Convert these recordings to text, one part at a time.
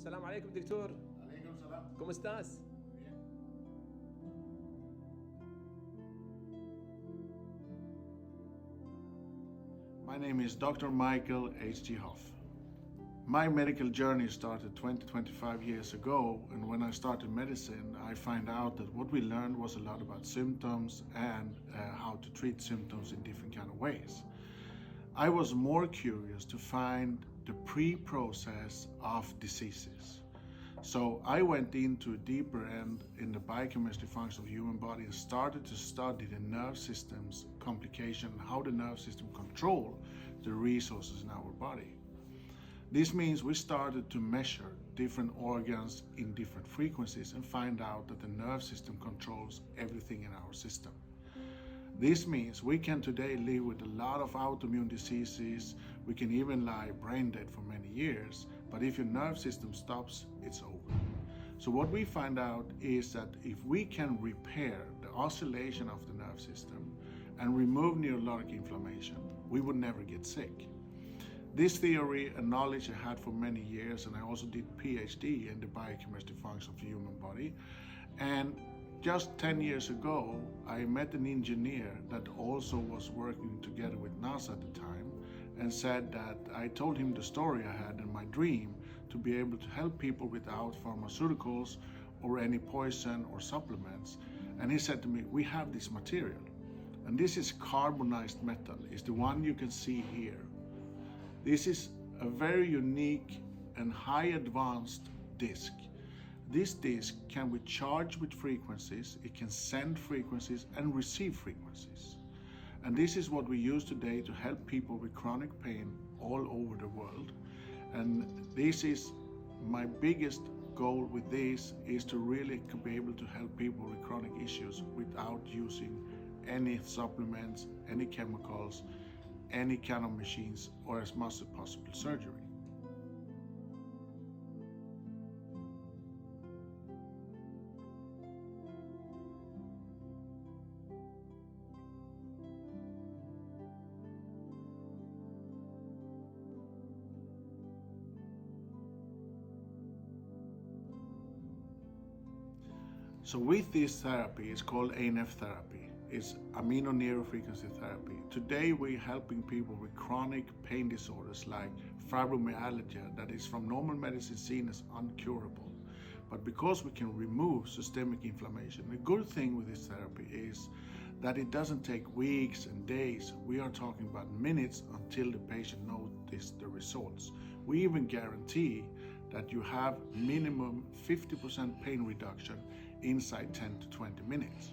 السلام عليكم دكتور. عليكم السلام. ¿Cómo estás? My name is Dr. Michael H.G. Hoff. My medical journey started 25 years ago, and when I started medicine, I find out that what we learned was a lot about symptoms and how to treat symptoms in different kind of ways. I was more curious to find the pre-process of diseases. So I went into a deeper end in the biochemistry function of the human body and started to study the nerve system's complication and how the nerve system control the resources in our body. This means we started to measure different organs in different frequencies and find out that the nerve system controls everything in our system. This means we can today live with a lot of autoimmune diseases. We can even lie brain dead for many years, but if your nerve system stops, it's over. So what we find out is that if we can repair the oscillation of the nerve system and remove neurologic inflammation, we would never get sick. This theory and knowledge I had for many years, and I also did PhD in the biochemistry function of the human body. And just 10 years ago, I met an engineer that also was working together with NASA at the time, and said that I told him the story I had and my dream to be able to help people without pharmaceuticals or any poison or supplements. And he said to me, we have this material, and this is carbonized metal. It's the one you can see here. This is a very unique and high advanced disc. This disc can be charged with frequencies, it can send frequencies and receive frequencies. And this is what we use today to help people with chronic pain all over the world. And this is my biggest goal with this, is to really be able to help people with chronic issues without using any supplements, any chemicals, any kind of machines, or as much as possible surgery. So with this therapy, it's called ANF therapy. It's amino neurofrequency therapy. Today we're helping people with chronic pain disorders like fibromyalgia that is from normal medicine seen as incurable. But because we can remove systemic inflammation, the good thing with this therapy is that it doesn't take weeks and days. We are talking about minutes until the patient notices the results. We even guarantee that you have minimum 50% pain reduction inside 10 to 20 minutes.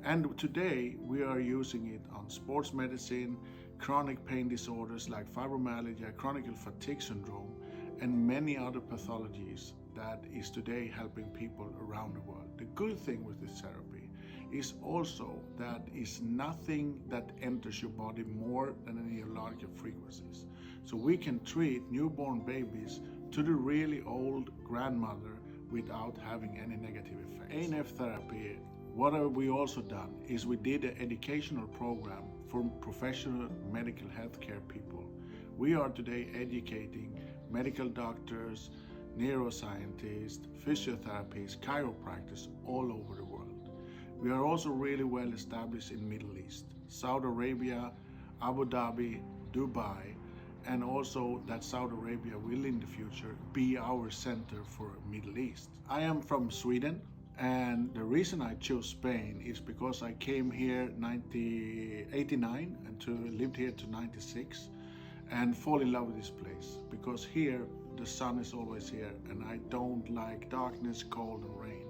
And today we are using it on sports medicine, chronic pain disorders like fibromyalgia, chronic fatigue syndrome, and many other pathologies that is today helping people around the world. The good thing with this therapy is also that it's nothing that enters your body more than the neurological frequencies. So we can treat newborn babies to the really old grandmother without having any negative effects. ANF therapy, what have we also done is we did an educational program for professional medical healthcare people. We are today educating medical doctors, neuroscientists, physiotherapists, chiropractors all over the world. We are also really well established in Middle East, Saudi Arabia, Abu Dhabi, Dubai, and also that Saudi Arabia will in the future be our center for Middle East. I am from Sweden, and the reason I chose Spain is because I came here 1989 and lived here to 96 and fall in love with this place, because here the sun is always here and I don't like darkness, cold and rain,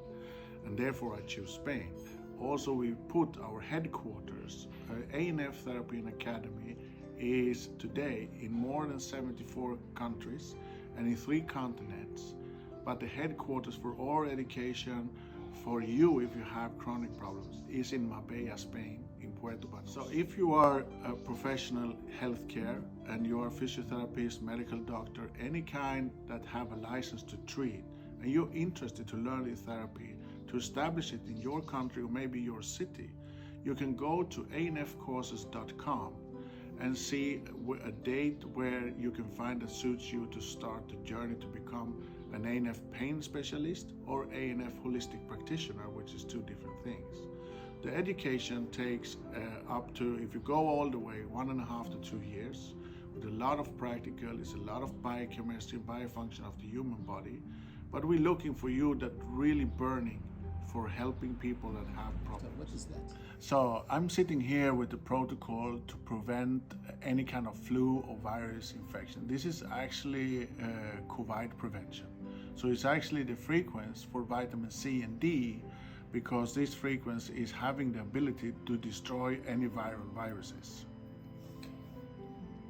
and therefore I choose Spain. Also, we put our headquarters, ANF Therapy Academy, is today in more than 74 countries and in 3 continents, but the headquarters for all education for you if you have chronic problems is in Marbella, Spain, in Puerto Banús. So if you are a professional healthcare and you are a physiotherapist, medical doctor, any kind that have a license to treat, and you're interested to learn this therapy, to establish it in your country or maybe your city, you can go to anfcourses.com and see a date where you can find that suits you to start the journey to become an ANF pain specialist or ANF holistic practitioner, which is two different things. The education takes up to, if you go all the way, 1.5 to 2 years, with a lot of practical, it's a lot of biochemistry, biofunction of the human body, but we're looking for you that really burning for helping people that have problems. So what is that? So I'm sitting here with the protocol to prevent any kind of flu or virus infection. This is actually COVID prevention. So it's actually the frequency for vitamin C and D, because this frequency is having the ability to destroy any viruses.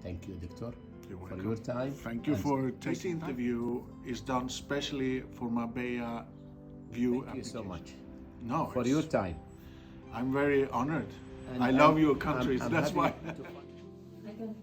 Thank you, Doctor, You're for welcome. your time. Thank you for taking this interview. Is done specially for Marbella View Thank you so application. much No, for your time. I'm very honored. And I love your countries. I'm That's happy why. to- I don't